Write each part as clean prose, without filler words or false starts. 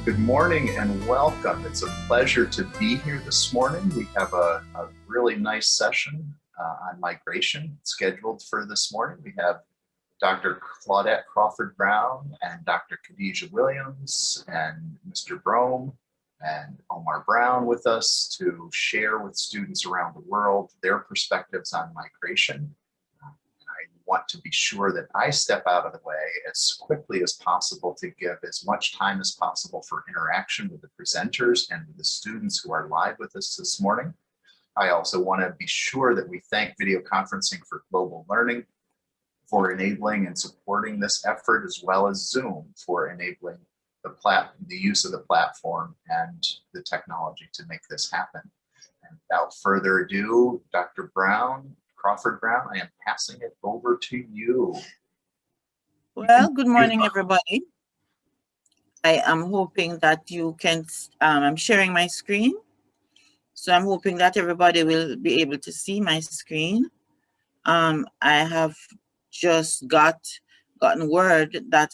Good morning and welcome. It's a pleasure to be here this morning. We have a really nice session on migration scheduled for this morning. We have Dr. Claudette Crawford-Brown and Dr. Khadijah Williams and Mr. Brome and Omar Brown with us to share with students around the world their perspectives on migration. I want to be sure that I step out of the way as quickly as possible to give as much time as possible for interaction with the presenters and with the students who are live with us this morning. I also want to be sure that we thank video conferencing for global learning for enabling and supporting this effort, as well as Zoom for enabling the use of the platform and the technology to make this happen. And without further ado, Dr. Crawford-Brown, I am passing it over to you. Well, good morning, everybody. I am hoping that you can, I'm sharing my screen. So I'm hoping that everybody will be able to see my screen. I have just gotten word that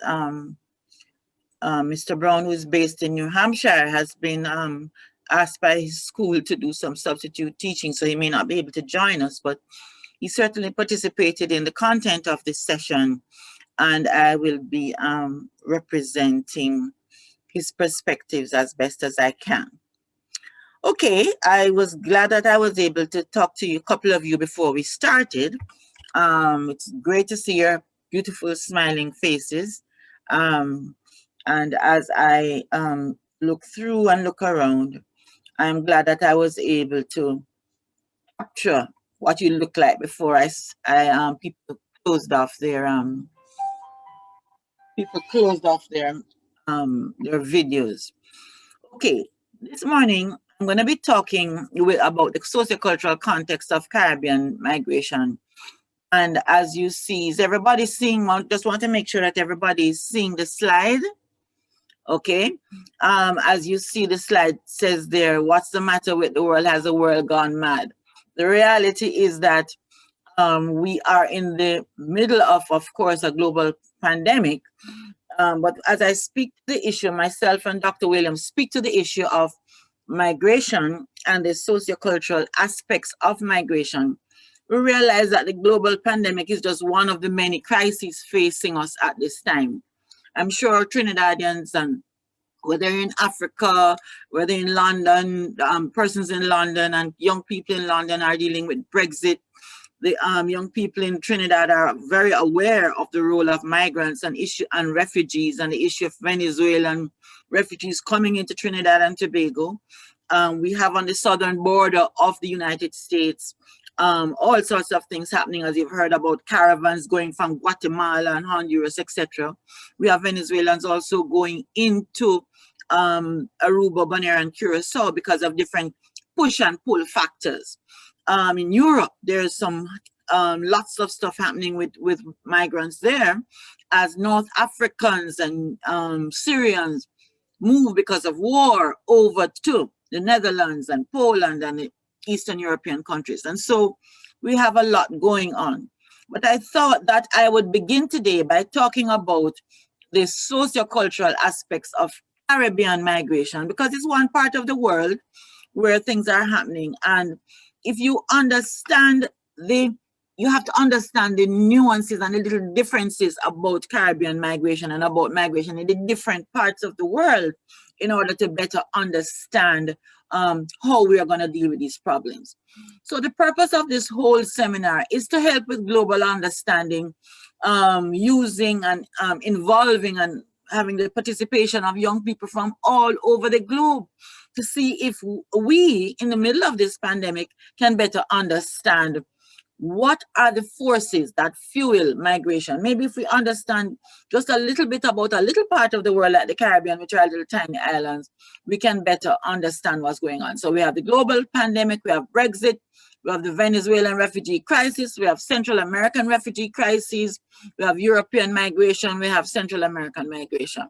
Mr. Brown, who is based in New Hampshire, has been asked by his school to do some substitute teaching, so he may not be able to join us, but he certainly participated in the content of this session, and I will be representing his perspectives as best as I can. Okay, I was glad that I was able to talk to you, a couple of you, before we started. It's great to see your beautiful smiling faces. And as I look through and look around, I'm glad that I was able to capture what you look like before people closed off their videos. Okay, this morning I'm going to be talking about the sociocultural context of Caribbean migration. And as you see, is everybody seeing? I just want to make sure that everybody is seeing the slide. Okay, as you see, the slide says there, what's the matter with the world? Has the world gone mad? The reality is that we are in the middle of course, a global pandemic. But as I speak to the issue, myself and Dr. Williams speak to the issue of migration and the sociocultural aspects of migration, we realize that the global pandemic is just one of the many crises facing us at this time. I'm sure Trinidadians, and whether in Africa, whether in London, persons in London and young people in London are dealing with Brexit. The young people in Trinidad are very aware of the role of migrants and refugees, and the issue of Venezuelan refugees coming into Trinidad and Tobago. We have on the southern border of the United States all sorts of things happening, as you've heard about caravans going from Guatemala and Honduras, etc. We have Venezuelans also going into Aruba, Bonaire, and Curacao because of different push and pull factors. In Europe, there's some lots of stuff happening with migrants there, as North Africans and Syrians move because of war over to the Netherlands and Poland and the Eastern European countries. And so we have a lot going on. But I thought that I would begin today by talking about the sociocultural aspects of Caribbean migration, because it's one part of the world where things are happening. And if you understand you have to understand the nuances and the little differences about Caribbean migration and about migration in the different parts of the world in order to better understand how we are going to deal with these problems. So the purpose of this whole seminar is to help with global understanding, using and involving and having the participation of young people from all over the globe to see if we, in the middle of this pandemic, can better understand what are the forces that fuel migration. Maybe if we understand just a little bit about a little part of the world like the Caribbean, which are little tiny islands, we can better understand what's going on. So we have the global pandemic, we have Brexit, we have the Venezuelan refugee crisis, we have Central American refugee crisis, we have European migration, we have Central American migration.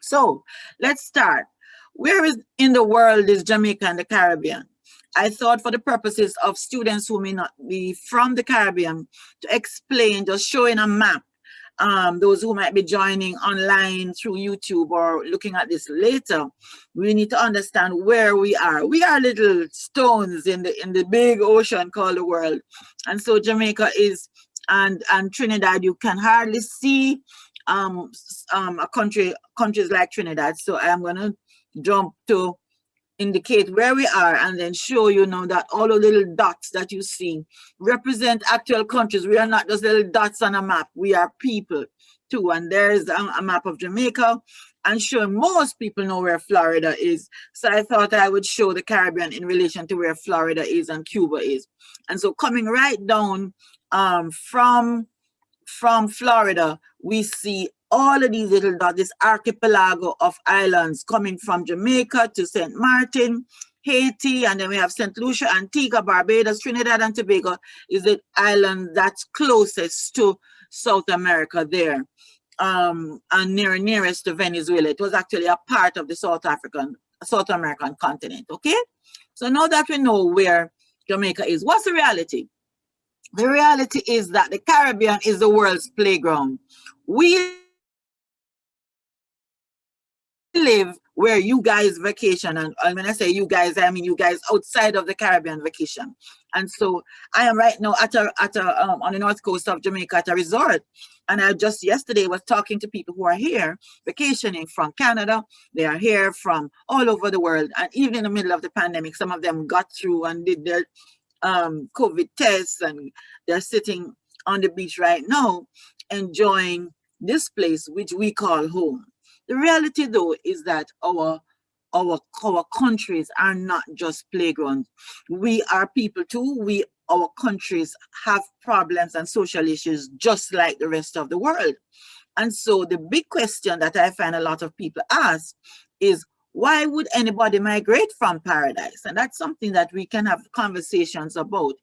So let's start. Where in the world is Jamaica and the Caribbean? I thought, for the purposes of students who may not be from the Caribbean, to explain, just showing a map those who might be joining online through YouTube or looking at this later, we need to understand where we are. We are little stones in the big ocean called the world. And so Jamaica is, and Trinidad, you can hardly see countries like Trinidad. So I'm going to jump to indicate where we are and then show you now that all the little dots that you see represent actual countries. We are not just little dots on a map. We are people too. And there's a map of Jamaica, and sure, most people know where Florida is. So I thought I would show the Caribbean in relation to where Florida is and Cuba is. And so coming right down from Florida, we see all of these little dots, this archipelago of islands coming from Jamaica to St. Martin, Haiti, and then we have St. Lucia, Antigua, Barbados, Trinidad and Tobago is the island that's closest to South America there, and nearest to Venezuela. It was actually a part of the South American continent, okay? So now that we know where Jamaica is, what's the reality? The reality is that the Caribbean is the world's playground. We live where you guys vacation, and when I say you guys, I mean you guys outside of the Caribbean vacation. And so I am right now on the north coast of Jamaica at a resort, and I just yesterday was talking to people who are here vacationing from Canada. They are here from all over the world, and even in the middle of the pandemic, some of them got through and did their COVID tests, and they're sitting on the beach right now enjoying this place which we call home. The reality though is that our countries are not just playgrounds. We are people too. Our countries have problems and social issues just like the rest of the world. And so the big question that I find a lot of people ask is, why would anybody migrate from paradise? And that's something that we can have conversations about.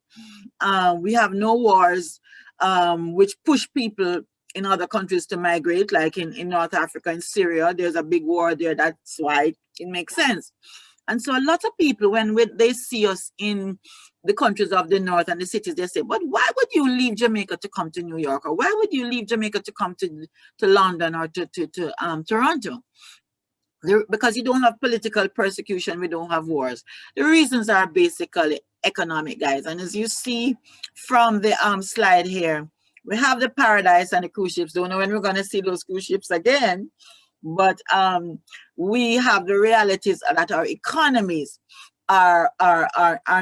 We have no wars which push people in other countries to migrate, like in North Africa, in Syria. There's a big war there. That's why it makes sense. And so a lot of people, when they see us in the countries of the North and the cities, they say, but why would you leave Jamaica to come to New York? Or why would you leave Jamaica to come to London or to Toronto? Because you don't have political persecution, we don't have wars. The reasons are basically economic, guys. And as you see from the slide here, we have the paradise and the cruise ships. Don't know when we're going to see those cruise ships again, but we have the realities that our economies are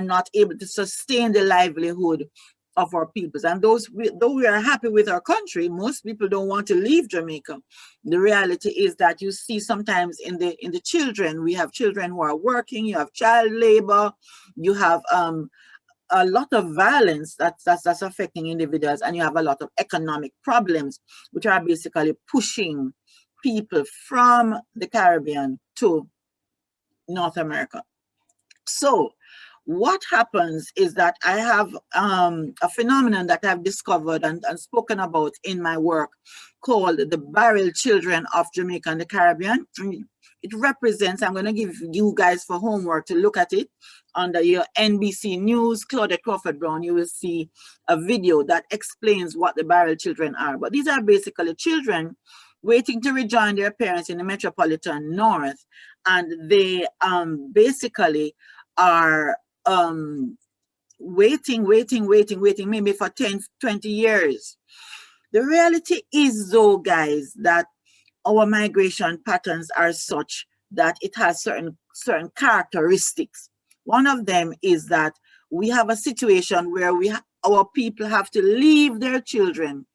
not able to sustain the livelihood of our peoples. And though we are happy with our country, most people don't want to leave Jamaica. The reality is that you see sometimes in the children, we have children who are working, you have child labor, you have a lot of violence that's affecting individuals, and you have a lot of economic problems, which are basically pushing people from the Caribbean to North America. So what happens is that I have a phenomenon that I've discovered and spoken about in my work called the barrel children of Jamaica and the Caribbean. It represents, I'm going to give you guys for homework to look at it under your NBC News, Claudette Crawford-Brown. You will see a video that explains what the barrel children are. But these are basically children waiting to rejoin their parents in the Metropolitan North. And they basically are waiting maybe for 10, 20 years. The reality is though, guys, that our migration patterns are such that it has certain characteristics. One of them is that we have a situation where our people have to leave their children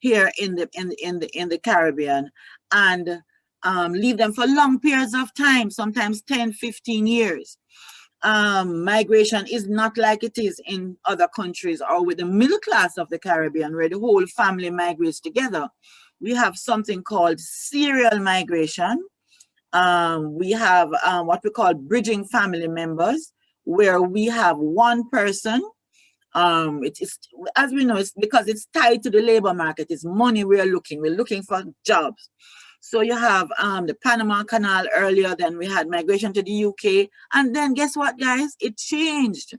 here in the Caribbean and leave them for long periods of time, sometimes 10, 15 years. Migration is not like it is in other countries or with the middle class of the Caribbean, where the whole family migrates together. We have something called serial migration. We have what we call bridging family members, where we have one person. It is, as we know, it's because it's tied to the labor market. It's money we're looking for jobs. So you have the Panama Canal earlier, then we had migration to the UK. And then guess what, guys? It changed.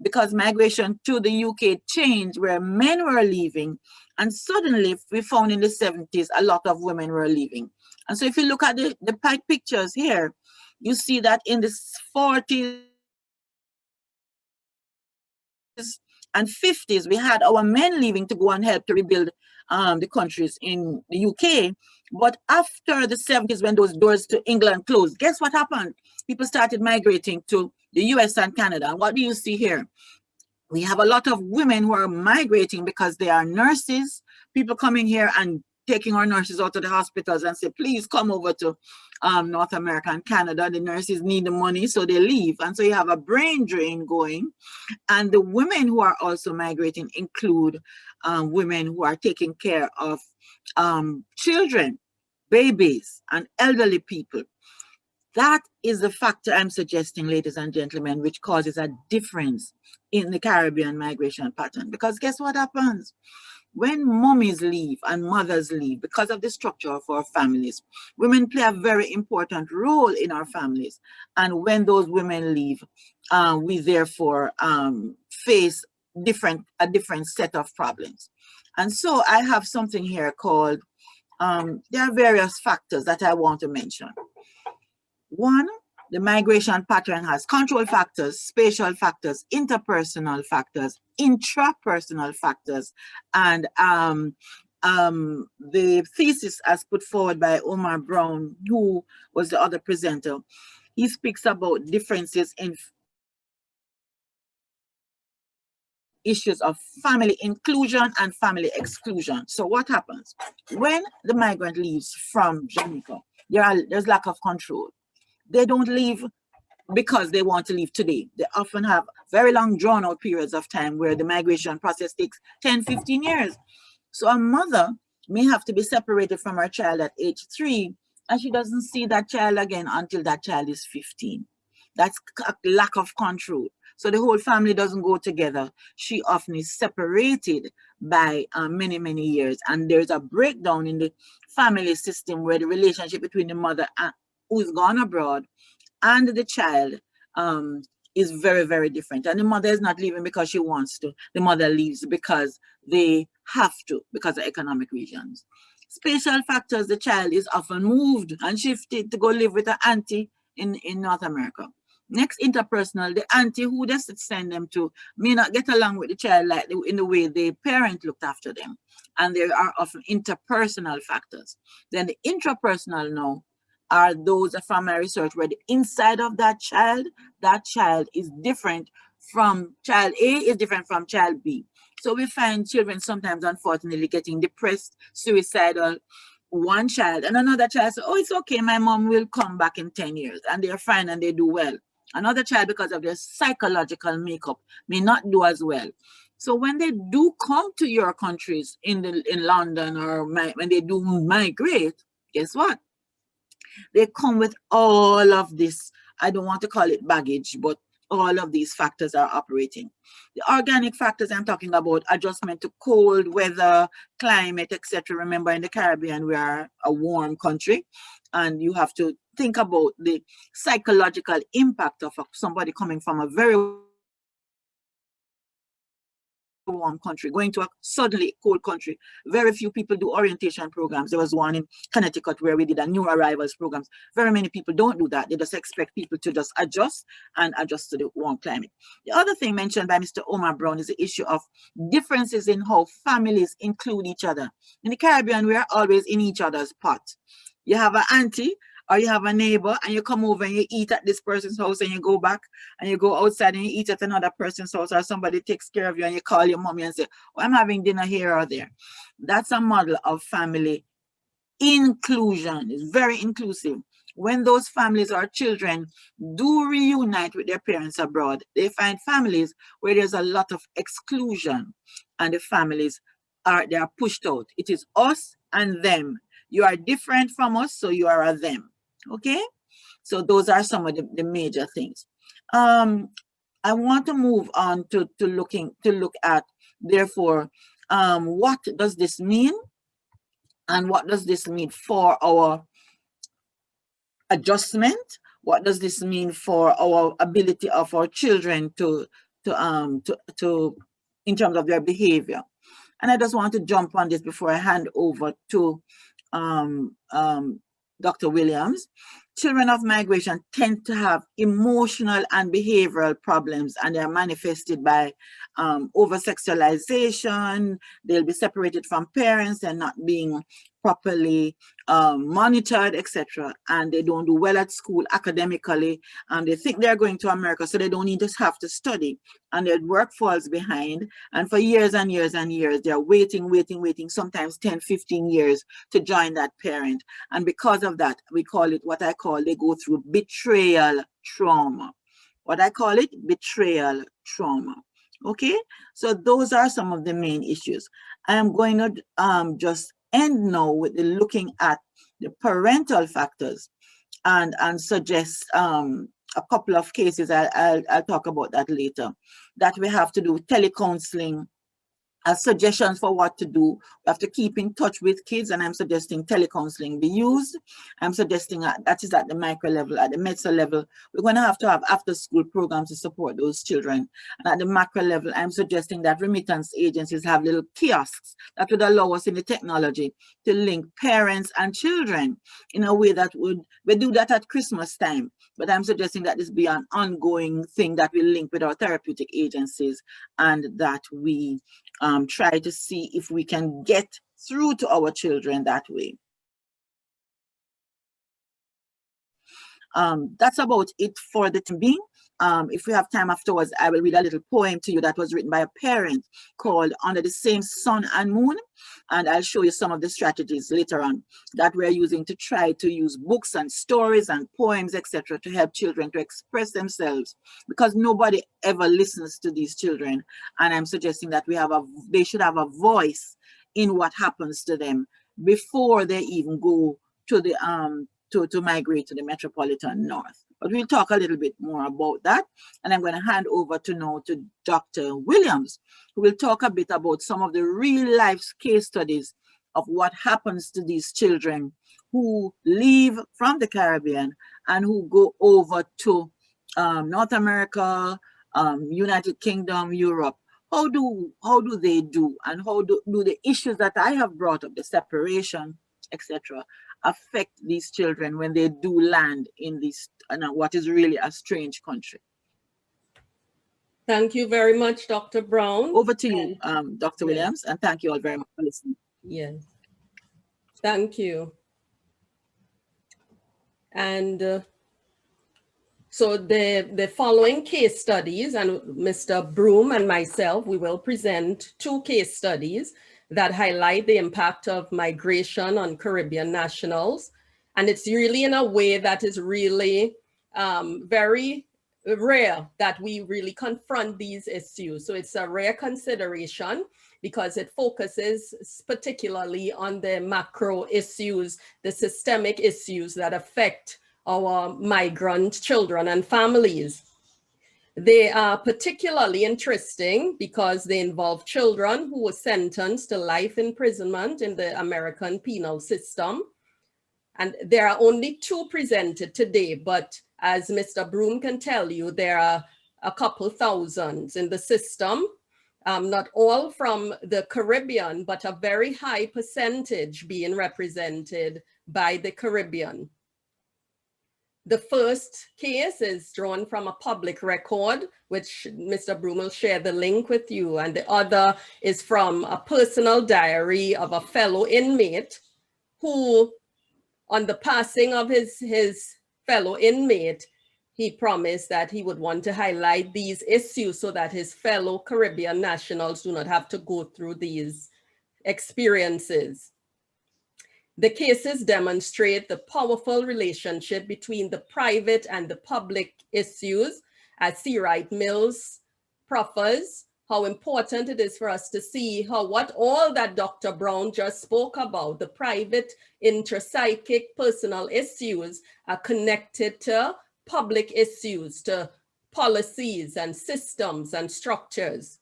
because migration to the UK changed where men were leaving, and suddenly we found in the 70s a lot of women were leaving. And so if you look at the pictures here, you see that in the 40s and 50s, we had our men leaving to go and help to rebuild the countries in the UK. But after the 70s, when those doors to England closed, guess what happened? People started migrating to the US and Canada. And what do you see here? We have a lot of women who are migrating because they are nurses, people coming here and taking our nurses out of the hospitals and say, please come over to North America and Canada. The nurses need the money, so they leave. And so you have a brain drain going. And the women who are also migrating include women who are taking care of children, babies, and elderly people. That is the factor I'm suggesting, ladies and gentlemen, which causes a difference in the Caribbean migration pattern. Because guess what happens? When mummies leave and mothers leave, because of the structure of our families, women play a very important role in our families. And when those women leave, we therefore face a different set of problems. And so I have something here called, there are various factors that I want to mention. One, the migration pattern has control factors, spatial factors, interpersonal factors, intrapersonal factors, and the thesis as put forward by Omar Brown, who was the other presenter, he speaks about differences in issues of family inclusion and family exclusion. So what happens? When the migrant leaves from Jamaica, there's lack of control. They don't leave because they want to leave today. They often have very long drawn out periods of time where the migration process takes 10, 15 years. So a mother may have to be separated from her child at age 3, and she doesn't see that child again until that child is 15. That's a lack of control. So the whole family doesn't go together. She often is separated by many, many years. And there's a breakdown in the family system where the relationship between the mother who's gone abroad and the child is very, very different. And the mother is not leaving because she wants to. The mother leaves because they have to, because of economic reasons. Spatial factors, the child is often moved and shifted to go live with an auntie in North America. Next, interpersonal, the auntie who they send them to may not get along with the child like in the way the parent looked after them. And there are often interpersonal factors. Then the intrapersonal now are those from my research where the inside of that child is different from child A, is different from child B. So we find children sometimes, unfortunately, getting depressed, suicidal. One child and another child says, oh, it's okay, my mom will come back in 10 years, and they're fine and they do well. Another child, because of their psychological makeup, may not do as well. So when they do come to your countries in London, or when they do migrate, guess what? They come with all of this, I don't want to call it baggage, but all of these factors are operating. The organic factors I'm talking about, adjustment to cold weather, climate, etc. Remember, in the Caribbean, we are a warm country, and you have to think about the psychological impact of somebody coming from a very warm country going to a suddenly cold country. Very few people do orientation programs. There was one in Connecticut where we did a new arrivals programs. Very many people don't do that. They just expect people to just adjust to the warm climate. The other thing mentioned by Mr. Omar Brown is the issue of differences in how families include each other. In the Caribbean, we are always in each other's pot. You have an auntie or you have a neighbor, and you come over and you eat at this person's house, and you go back and you go outside and you eat at another person's house, or somebody takes care of you and you call your mommy and say, oh, I'm having dinner here or there. That's a model of family inclusion. It's very inclusive. When those families or children do reunite with their parents abroad, they find families where there's a lot of exclusion, and the families are pushed out. It is us and them. You are different from us, so you are a them. Okay, so those are some of the major things. I want to move on to look at, therefore, what does this mean, and what does this mean for our adjustment? What does this mean for our ability of our children to in terms of their behavior. And I just want to jump on this before I hand over to Dr. Williams. Children of migration tend to have emotional and behavioral problems, and they're manifested by over-sexualization. They'll be separated from parents and not being properly monitored, etc. And they don't do well at school academically, and they think they're going to America, so they don't need to have to study, and their work falls behind. And for years and years and years, they're waiting, sometimes 10, 15 years to join that parent. And because of that, we call it what I call, they go through betrayal trauma. What I call it, betrayal trauma. Okay, so those are some of the main issues. I am going to just end now with the looking at the parental factors and suggest a couple of cases. I'll talk about that later, that we have to do telecounseling as suggestions for what to do. We have to keep in touch with kids, and I'm suggesting telecounseling be used. I'm suggesting that is at the micro level. At the meso level, we're going to have after school programs to support those children. And at the macro level, I'm suggesting that remittance agencies have little kiosks that would allow us in the technology to link parents and children in a way that we do that at Christmas time. But I'm suggesting that this be an ongoing thing that we link with our therapeutic agencies, and that we try to see if we can get through to our children that way. That's about it for the time being. If we have time afterwards, I will read a little poem to you that was written by a parent called Under the Same Sun and Moon. And I'll show you some of the strategies later on that we're using to try to use books and stories and poems, etc., to help children to express themselves, because nobody ever listens to these children. And I'm suggesting that they should have a voice in what happens to them before they even go to the to migrate to the metropolitan north. But we'll talk a little bit more about that. And I'm going to hand over to Dr. Williams, who will talk a bit about some of the real life case studies of what happens to these children who leave from the Caribbean and who go over to North America, United Kingdom, Europe. How do they do, and how do the issues that I have brought up, the separation, etc., affect these children when they do land in this what is really a strange country? Thank you very much, Dr. Brown. Over to you, Dr. Williams, and thank you all very much for listening. Yes, thank you. And so the following case studies, and Mr. Brome and myself, we will present 2 case studies that highlight the impact of migration on Caribbean nationals. And it's really in a way that is really very rare that we really confront these issues. So it's a rare consideration because it focuses particularly on the macro issues, the systemic issues that affect our migrant children and families. They are particularly interesting because they involve children who were sentenced to life imprisonment in the American penal system. And there are only 2 presented today, but as Mr. Brome can tell you, there are a couple thousands in the system, not all from the Caribbean, but a very high percentage being represented by the Caribbean. The first case is drawn from a public record, which Mr. Brome will share the link with you. And the other is from a personal diary of a fellow inmate who, on the passing of his fellow inmate, he promised that he would want to highlight these issues so that his fellow Caribbean nationals do not have to go through these experiences. The cases demonstrate the powerful relationship between the private and the public issues, as C. Wright Mills proffers, how important it is for us to see how what all that Dr. Brown just spoke about, the private, intrapsychic, personal issues, are connected to public issues, to policies and systems and structures.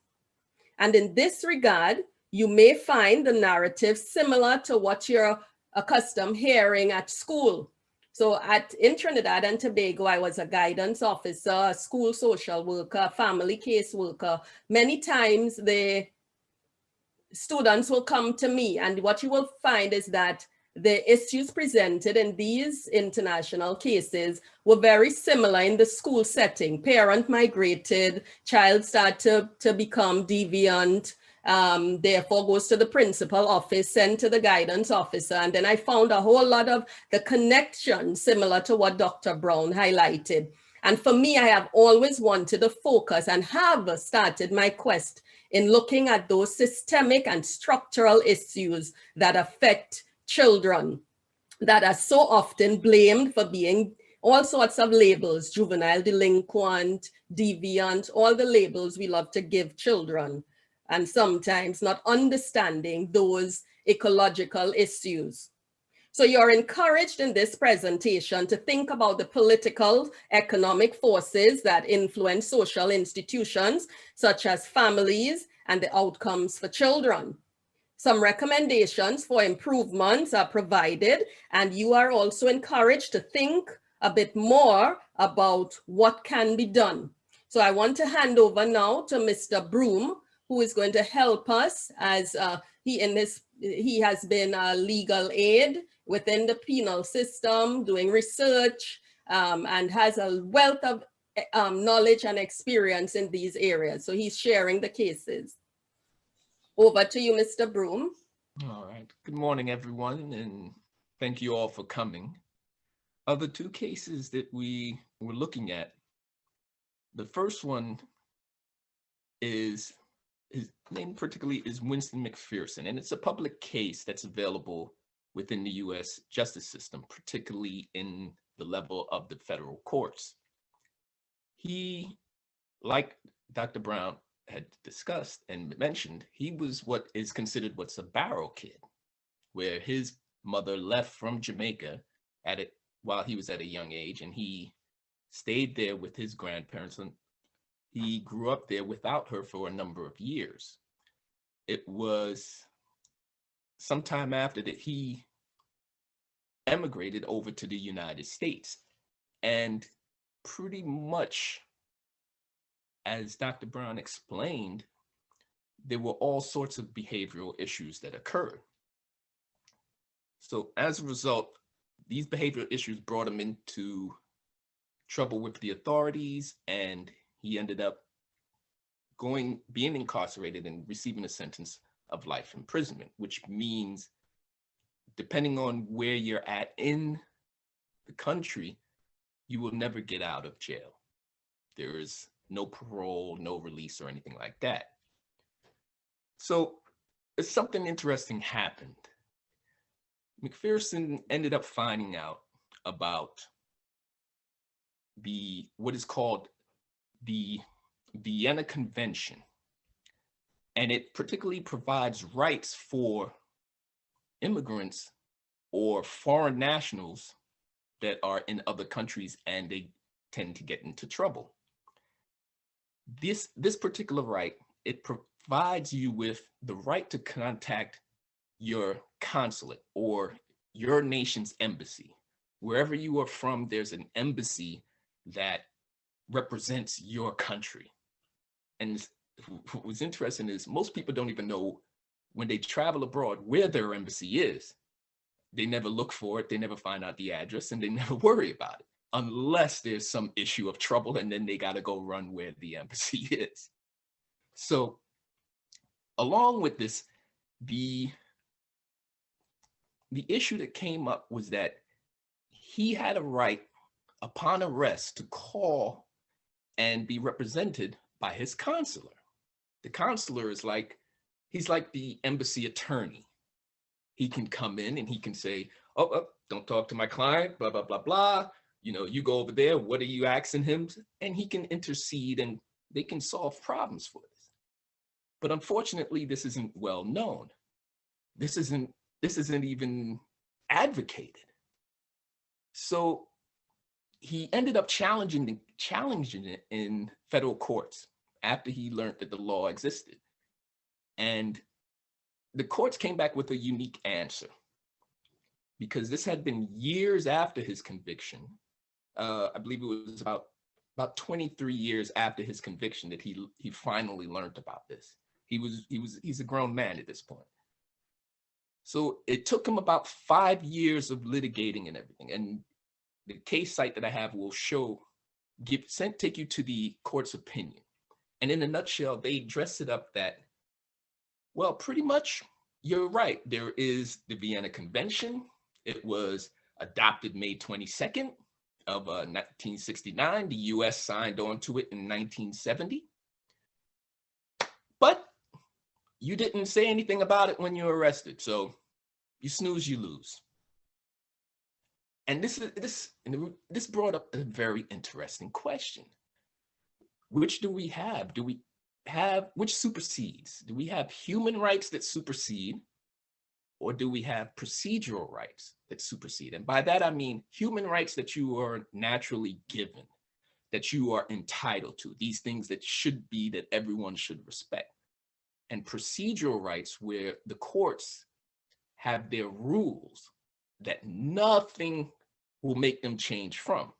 And in this regard, you may find the narrative similar to what you're accustomed hearing at school, So in Trinidad and Tobago, I was a guidance officer, a school social worker, family case worker. Many times the students will come to me, and what you will find is that the issues presented in these international cases were very similar in the school setting. Parent migrated, child started to become deviant, therefore goes to the principal office, sent to the guidance officer. And then I found a whole lot of the connection similar to what Dr. Brown highlighted. And for me, I have always wanted to focus and have started my quest in looking at those systemic and structural issues that affect children that are so often blamed for being all sorts of labels: juvenile, delinquent, deviant, all the labels we love to give children, and sometimes not understanding those ecological issues. So you're encouraged in this presentation to think about the political, economic forces that influence social institutions, such as families, and the outcomes for children. Some recommendations for improvements are provided, and you are also encouraged to think a bit more about what can be done. So I want to hand over now to Mr. Brome, who is going to help us as he has been a legal aid within the penal system, doing research, and has a wealth of knowledge and experience in these areas. So he's sharing the cases. Over to you, Mr. Brome. All right. Good morning, everyone, and thank you all for coming. Of the two cases that we were looking at, the first one is, his name particularly is Winston McPherson, and it's a public case that's available within the U.S. justice system, particularly in the level of the federal courts. He, like Dr. Brown had discussed and mentioned, he was what is considered what's a barrel kid, where his mother left from Jamaica while he was at a young age, and he stayed there with his grandparents, and he grew up there without her for a number of years. It was sometime after that he emigrated over to the United States, and pretty much, as Dr. Brown explained, there were all sorts of behavioral issues that occurred. So as a result, these behavioral issues brought him into trouble with the authorities, and he ended up being incarcerated and receiving a sentence of life imprisonment, which means, depending on where you're at in the country, you will never get out of jail. There is no parole, no release, or anything like that. So something interesting happened. McPherson ended up finding out about what is called the Vienna Convention, and it particularly provides rights for immigrants or foreign nationals that are in other countries and they tend to get into trouble. This particular right, it provides you with the right to contact your consulate or your nation's embassy. Wherever you are from, there's an embassy that represents your country. And what was interesting is most people don't even know, when they travel abroad, where their embassy is. They never look for it, they never find out the address, and they never worry about it, unless there's some issue of trouble, and then they got to go run where the embassy is. So along with this, the issue that came up was that he had a right upon arrest to call and be represented by his consular. The consular is he's like the embassy attorney. He can come in and he can say, oh, don't talk to my client, blah, blah, blah, blah. You know, you go over there, what are you asking him? And he can intercede and they can solve problems for this. But unfortunately, this isn't well known. This isn't even advocated. So he ended up challenging it in federal courts after he learned that the law existed. And the courts came back with a unique answer. because this had been years after his conviction. I believe it was about 23 years after his conviction that he finally learned about this. He's a grown man at this point. So it took him about 5 years of litigating and everything. And the case site that I have will take you to the court's opinion. And in a nutshell, they dress it up that, well, pretty much you're right. There is the Vienna Convention. It was adopted May 22nd of 1969. The US signed on to it in 1970. But you didn't say anything about it when you were arrested. So you snooze, you lose. And this brought up a very interesting question. Which do we have? Which supersedes? Do we have human rights that supersede, or do we have procedural rights that supersede? And by that, I mean human rights that you are naturally given, that you are entitled to, these things that everyone should respect. And procedural rights where the courts have their rules that nothing will make them change from.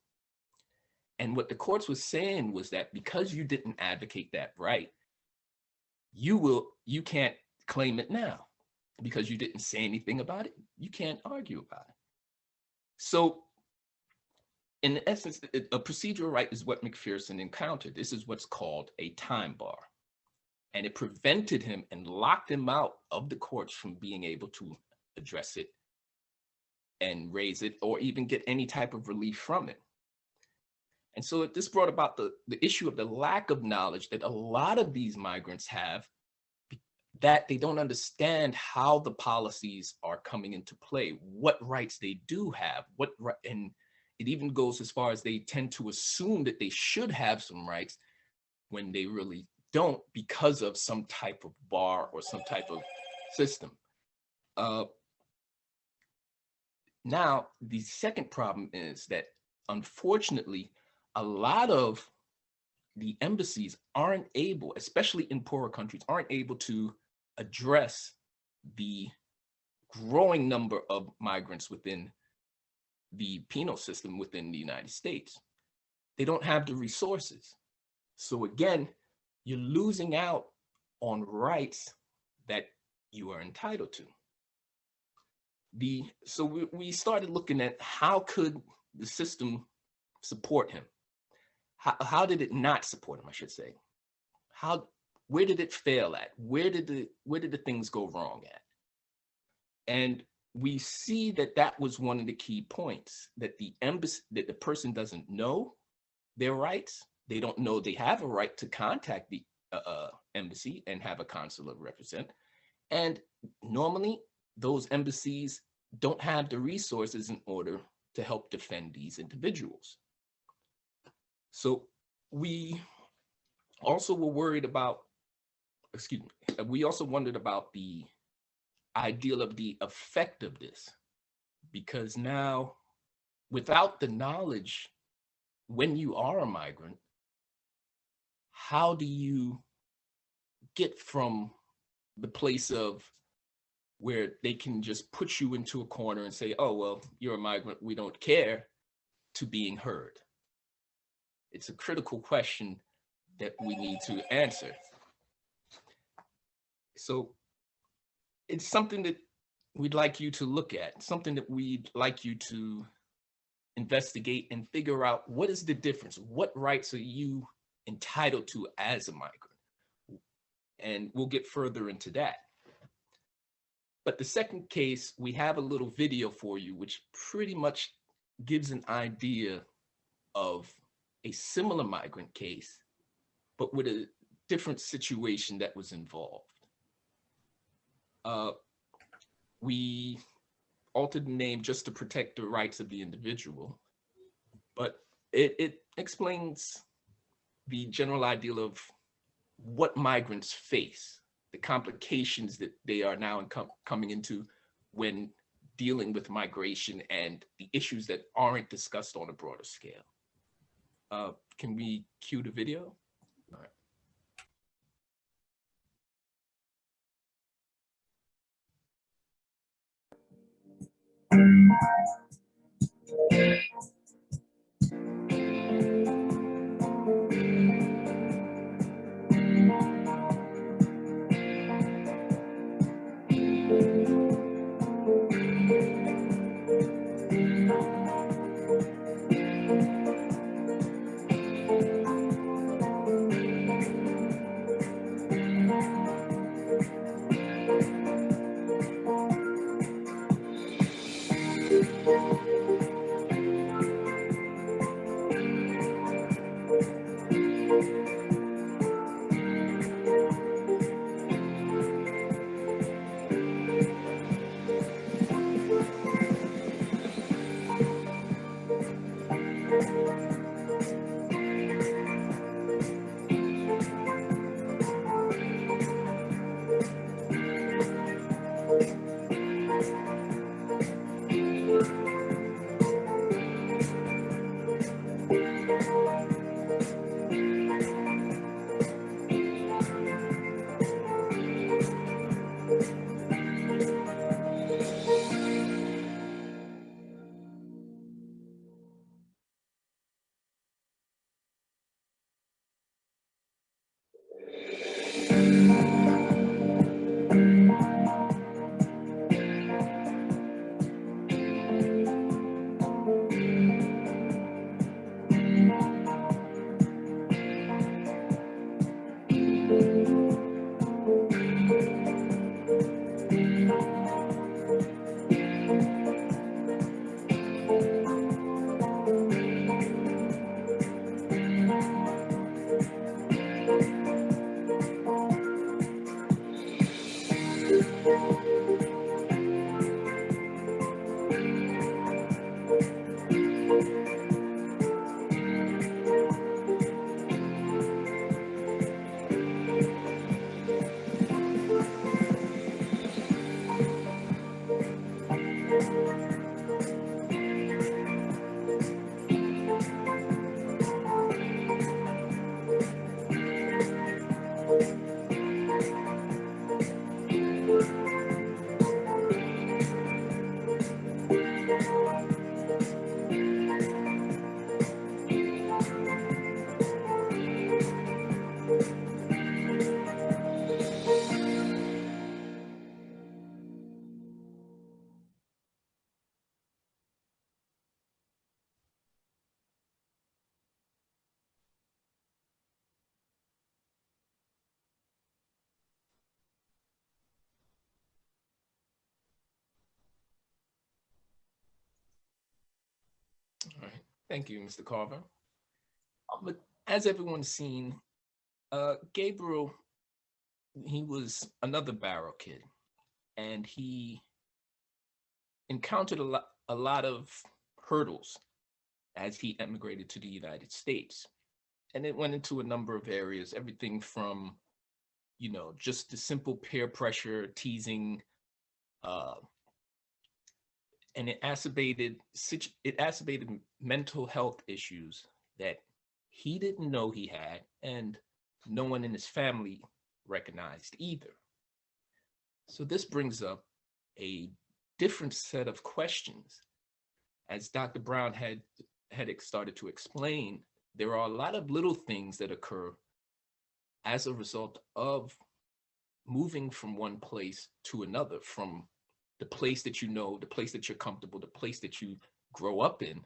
And what the courts was saying was that because you didn't advocate that right, you can't claim it now. Because you didn't say anything about it, you can't argue about it. So in essence, a procedural right is what McPherson encountered. This is what's called a time bar. And it prevented him and locked him out of the courts from being able to address it and raise it or even get any type of relief from it. And so this brought about the issue of the lack of knowledge that a lot of these migrants have, that they don't understand how the policies are coming into play, what rights they do have, and it even goes as far as they tend to assume that they should have some rights when they really don't because of some type of bar or some type of system. Now, the second problem is that unfortunately, a lot of the embassies aren't able, especially in poorer countries, aren't able to address the growing number of migrants within the penal system within the United States. They don't have the resources. So again, you're losing out on rights that you are entitled to. So we started looking at how could the system support him? How did it not support him, I should say? Where did it fail at? Where did the things go wrong at? And we see that was one of the key points, that the person doesn't know their rights. They don't know they have a right to contact the embassy and have a consular represent. And normally those embassies don't have the resources in order to help defend these individuals. So we also were worried about, we also wondered about the ideal of the effect of this, because now without the knowledge, when you are a migrant, how do you get from the place of where they can just put you into a corner and say, oh, well, you're a migrant, we don't care, to being heard? It's a critical question that we need to answer. So it's something that we'd like you to look at, something that we'd like you to investigate and figure out, what is the difference? What rights are you entitled to as a migrant? And we'll get further into that. But the second case, we have a little video for you, which pretty much gives an idea of a similar migrant case, but with a different situation that was involved. We altered the name just to protect the rights of the individual, but it explains the general ideal of what migrants face, the complications that they are now coming into when dealing with migration and the issues that aren't discussed on a broader scale. Can we cue the video? All right. All right. Thank you, Mr. Carver. But as everyone's seen, Gabriel, he was another Barrow kid, and he encountered a lot of hurdles as he emigrated to the United States. And it went into a number of areas, everything from, just the simple peer pressure, teasing, and it exacerbated mental health issues that he didn't know he had, and no one in his family recognized either. So this brings up a different set of questions. As Dr. Brown had started to explain, there are a lot of little things that occur as a result of moving from one place to another, from the place that you know, the place that you're comfortable, the place that you grow up in,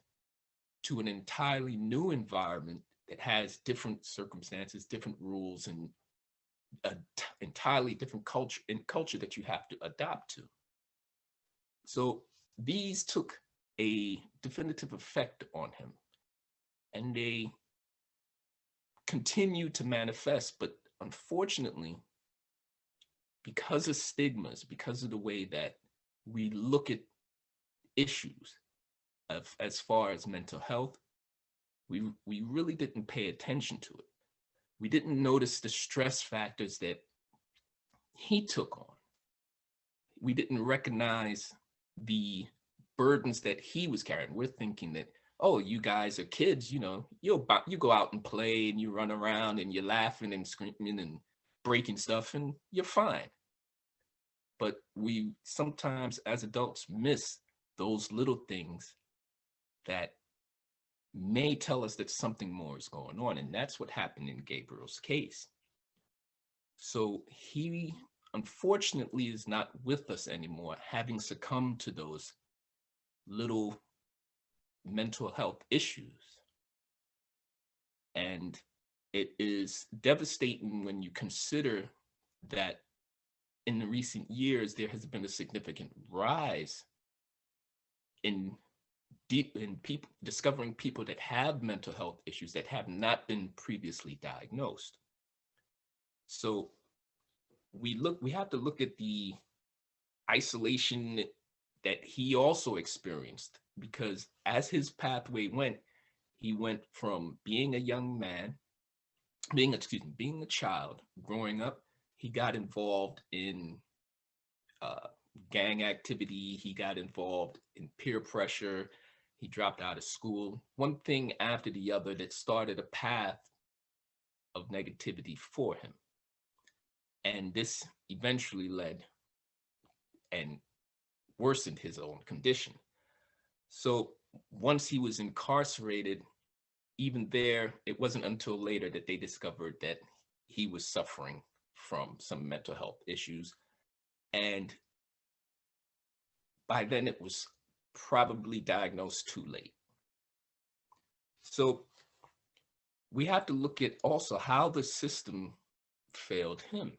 to an entirely new environment that has different circumstances, different rules, and an entirely different culture that you have to adapt to. So these took a definitive effect on him, and they continue to manifest, but unfortunately, because of stigmas, because of the way that we look at issues as far as mental health, we really didn't pay attention to it. We didn't notice the stress factors that he took on. We didn't recognize the burdens that he was carrying. We're thinking that, oh, you guys are kids, you go out and play and you run around and you're laughing and screaming and breaking stuff and you're fine. But we sometimes as adults miss those little things that may tell us that something more is going on. And that's what happened in Gabriel's case. So he unfortunately is not with us anymore, having succumbed to those little mental health issues. And it is devastating when you consider that in the recent years, there has been a significant rise in people discovering people that have mental health issues that have not been previously diagnosed. So we have to look at the isolation that he also experienced, because as his pathway went, he went from being a young man, being a child, growing up. He got involved in gang activity. He got involved in peer pressure. He dropped out of school. One thing after the other that started a path of negativity for him. And this eventually led and worsened his own condition. So once he was incarcerated, even there, it wasn't until later that they discovered that he was suffering from some mental health issues. And by then it was probably diagnosed too late. So we have to look at also how the system failed him.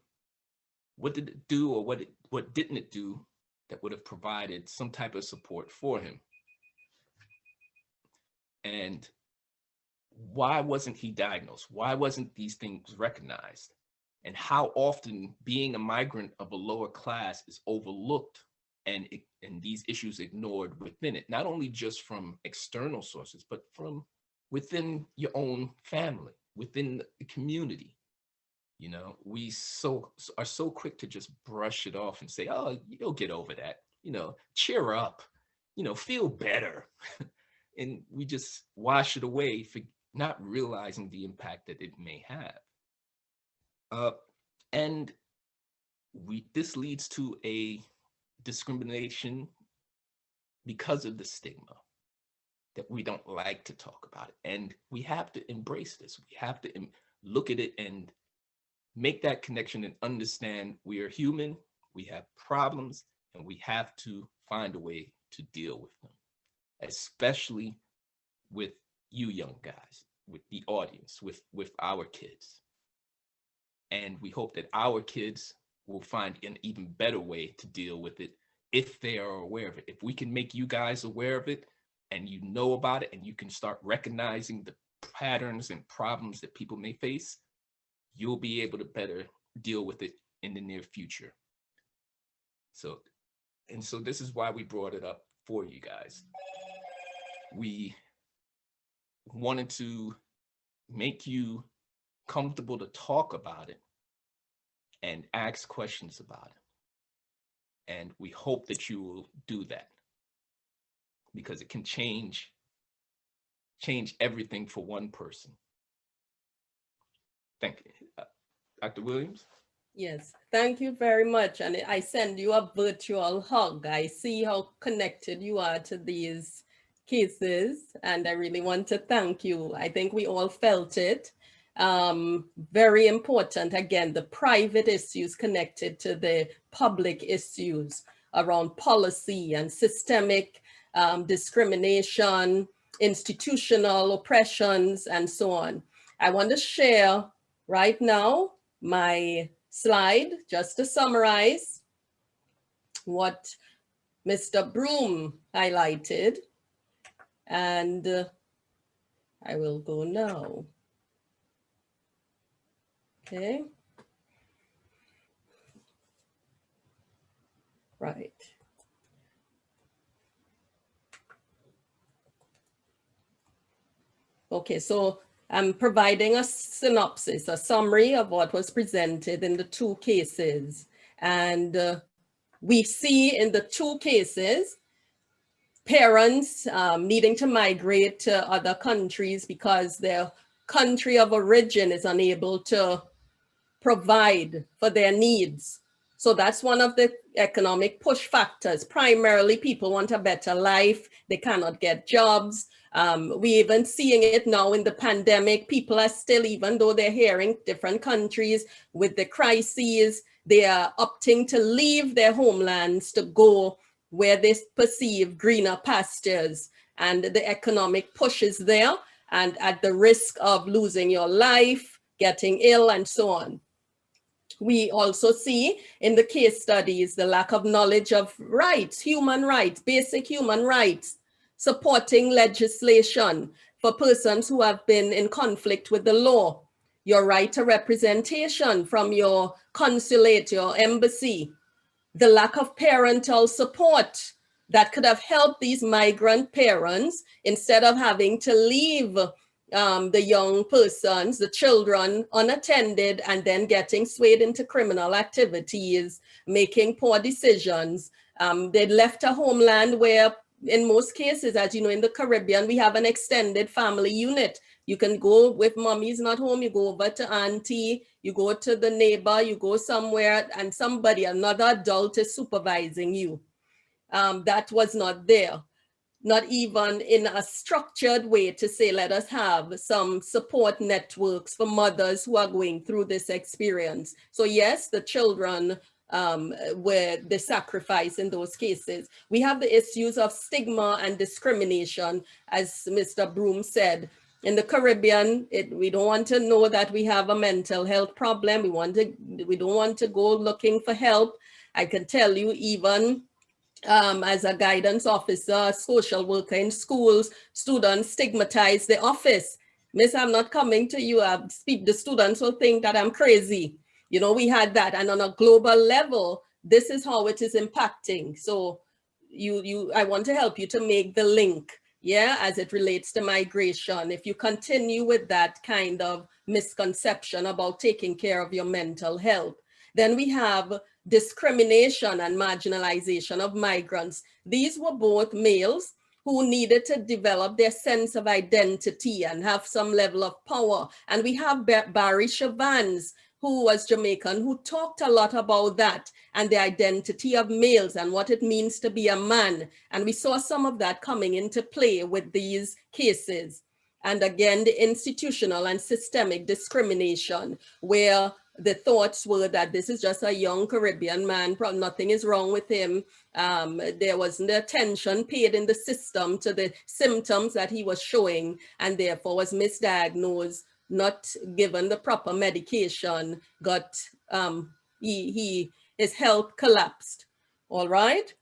What did it do, or what didn't it do that would have provided some type of support for him? And why wasn't he diagnosed? Why wasn't these things recognized? And how often being a migrant of a lower class is overlooked and these issues ignored within it, not only just from external sources, but from within your own family, within the community. You know, we are so quick to just brush it off and say, oh, you'll get over that, you know, cheer up, you know, feel better. And we just wash it away for not realizing the impact that it may have. And this leads to a discrimination because of the stigma that we don't like to talk about it. And we have to embrace this. We have to look at it and make that connection and understand we are human, we have problems, and we have to find a way to deal with them, especially with you young guys, with the audience, with our kids. And we hope that our kids will find an even better way to deal with it if they are aware of it. If we can make you guys aware of it and you know about it and you can start recognizing the patterns and problems that people may face, you'll be able to better deal with it in the near future. So this is why we brought it up for you guys. We wanted to make you comfortable to talk about it and ask questions about it. And we hope that you will do that, because it can change everything for one person. Thank you. Dr. Williams? Yes, thank you very much. And I send you a virtual hug. I see how connected you are to these cases, and I really want to thank you. I think we all felt it. Very important, again, the private issues connected to the public issues around policy and systemic discrimination, institutional oppressions, and so on. I want to share right now my slide just to summarize what Mr. Brome highlighted. And I will go now. Okay. Right. Okay, so I'm providing a synopsis, a summary of what was presented in the two cases. And we see in the two cases, parents needing to migrate to other countries because their country of origin is unable to provide for their needs So that's one of the economic push factors. Primarily, people want a better life. They cannot get jobs. We even seeing it now in the pandemic. People are still, even though they're hearing different countries with the crises, they are opting to leave their homelands to go where they perceive greener pastures, and the economic push is there, and at the risk of losing your life, getting ill, and so on. We also see in the case studies the lack of knowledge of rights, human rights, basic human rights, supporting legislation for persons who have been in conflict with the law, your right to representation from your consulate, your embassy, the lack of parental support that could have helped these migrant parents instead of having to leave the young persons, the children, unattended, and then getting swayed into criminal activities, making poor decisions. They left a homeland where, in most cases, as you know, in the Caribbean, we have an extended family unit. You can go with mommy's not home, you go over to auntie, you go to the neighbor, you go somewhere, and somebody, another adult is supervising you. That was not there. Not even in a structured way to say, let us have some support networks for mothers who are going through this experience. So yes, the children were the sacrifice in those cases. We have the issues of stigma and discrimination, as Mr. Brome said. In the Caribbean, we don't want to know that we have a mental health problem. We don't want to go looking for help. I can tell you, even as a guidance officer, social worker in schools, students stigmatize the office. Miss, I'm not coming to you. The students will think that I'm crazy. You know, we had that. And on a global level, this is how it is impacting. So I want to help you to make the link, yeah, as it relates to migration. If you continue with that kind of misconception about taking care of your mental health, then we have discrimination and marginalization of migrants. These were both males who needed to develop their sense of identity and have some level of power. And we have Barry Chavans, who was Jamaican, who talked a lot about that and the identity of males and what it means to be a man. And we saw some of that coming into play with these cases. And again, the institutional and systemic discrimination, where the thoughts were that this is just a young Caribbean man, nothing is wrong with him. There wasn't attention paid in the system to the symptoms that he was showing, and therefore was misdiagnosed, not given the proper medication, his health collapsed. All right.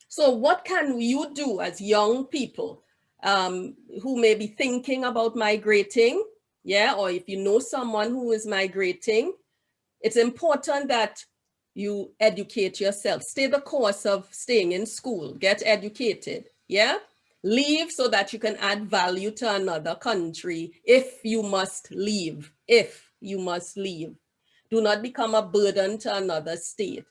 So what can you do as young people who may be thinking about migrating? Yeah, or if you know someone who is migrating, it's important that you educate yourself. Stay the course of staying in school, get educated, yeah? Leave so that you can add value to another country if you must leave, Do not become a burden to another state.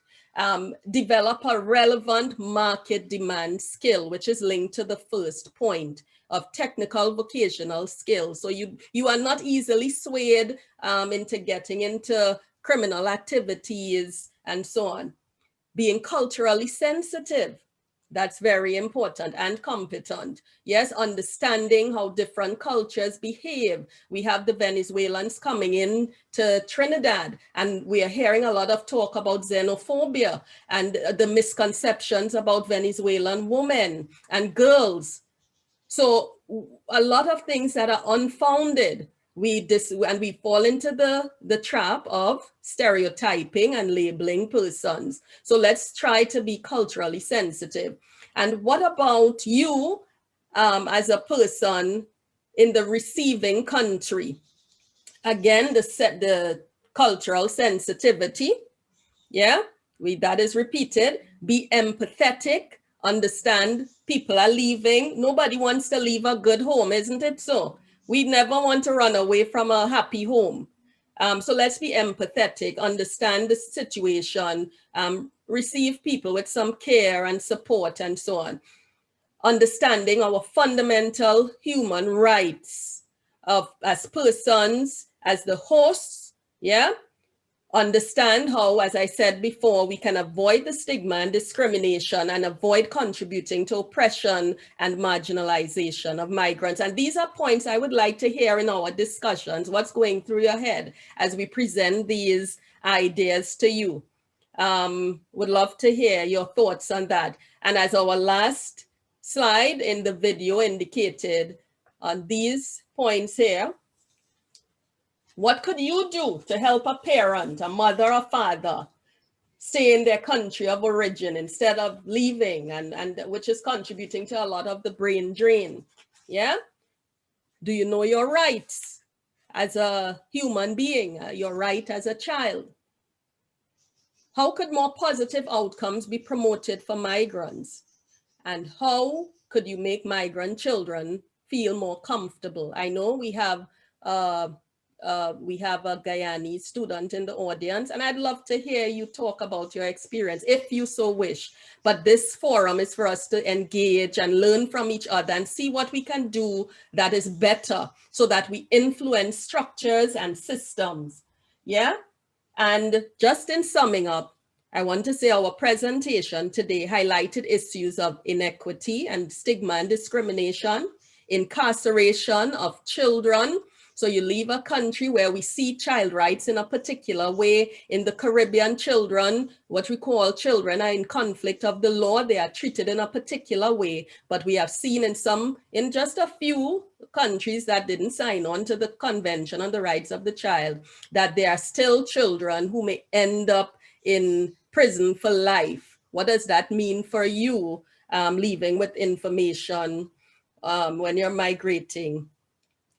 Develop a relevant market demand skill, which is linked to the first point of technical vocational skills. So you are not easily swayed into getting into criminal activities and so on. Being culturally sensitive, that's very important, and competent. Yes, understanding how different cultures behave. We have the Venezuelans coming in to Trinidad, and we are hearing a lot of talk about xenophobia and the misconceptions about Venezuelan women and girls. So a lot of things that are unfounded. And we fall into the trap of stereotyping and labeling persons. So let's try to be culturally sensitive. And what about you as a person in the receiving country? Again, the cultural sensitivity, yeah, that is repeated. Be empathetic, understand people are leaving. Nobody wants to leave a good home, isn't it so? We never want to run away from a happy home. So let's be empathetic, understand the situation, receive people with some care and support and so on. Understanding our fundamental human rights as persons, as the hosts, yeah? understand how, as I said before, we can avoid the stigma and discrimination and avoid contributing to oppression and marginalization of migrants. And these are points I would like to hear in our discussions. What's going through your head as we present these ideas to you? Would love to hear your thoughts on that. And as our last slide in the video indicated on these points here, what could you do to help a parent, a mother or father, stay in their country of origin instead of leaving, and which is contributing to a lot of the brain drain? Yeah? Do you know your rights as a human being, your right as a child? How could more positive outcomes be promoted for migrants? And how could you make migrant children feel more comfortable? I know we have a Guyanese student in the audience, and I'd love to hear you talk about your experience if you so wish. But this forum is for us to engage and learn from each other and see what we can do that is better so that we influence structures and systems. Yeah? And just in summing up, I want to say our presentation today highlighted issues of inequity and stigma and discrimination, incarceration of children. So you leave a country where we see child rights in a particular way. In the Caribbean, children, what we call children, are in conflict of the law. They are treated in a particular way. But we have seen in just a few countries that didn't sign on to the Convention on the Rights of the Child, that there are still children who may end up in prison for life. What does that mean for you leaving with information when you're migrating?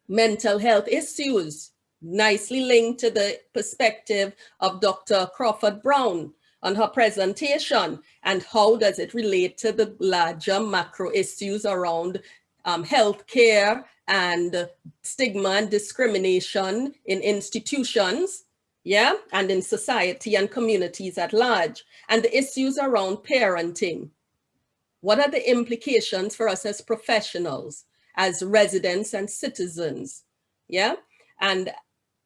Mental health issues, nicely linked to the perspective of Dr. Crawford-Brown on her presentation, and how does it relate to the larger macro issues around healthcare and stigma and discrimination in institutions, yeah, and in society and communities at large, and the issues around parenting. What are the implications for us as professionals, as residents and citizens? Yeah. And,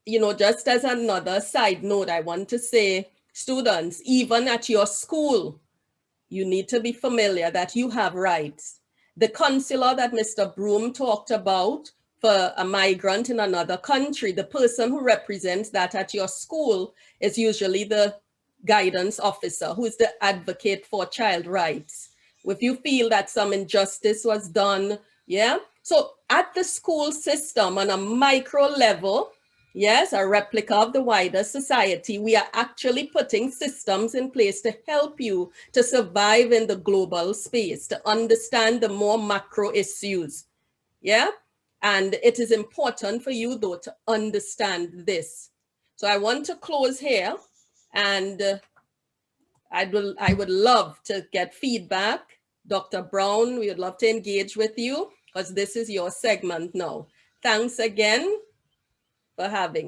you know, just as another side note, I want to say, students, even at your school, you need to be familiar that you have rights. The consular that Mr. Brome talked about for a migrant in another country, the person who represents that at your school is usually the guidance officer, who is the advocate for child rights. If you feel that some injustice was done, yeah? So at the school system on a micro level, yes, a replica of the wider society, we are actually putting systems in place to help you to survive in the global space, to understand the more macro issues, yeah? And it is important for you, though, to understand this. So I want to close here, and I would love to get feedback. Dr. Brown, we would love to engage with you because this is your segment now. Thanks again for having us.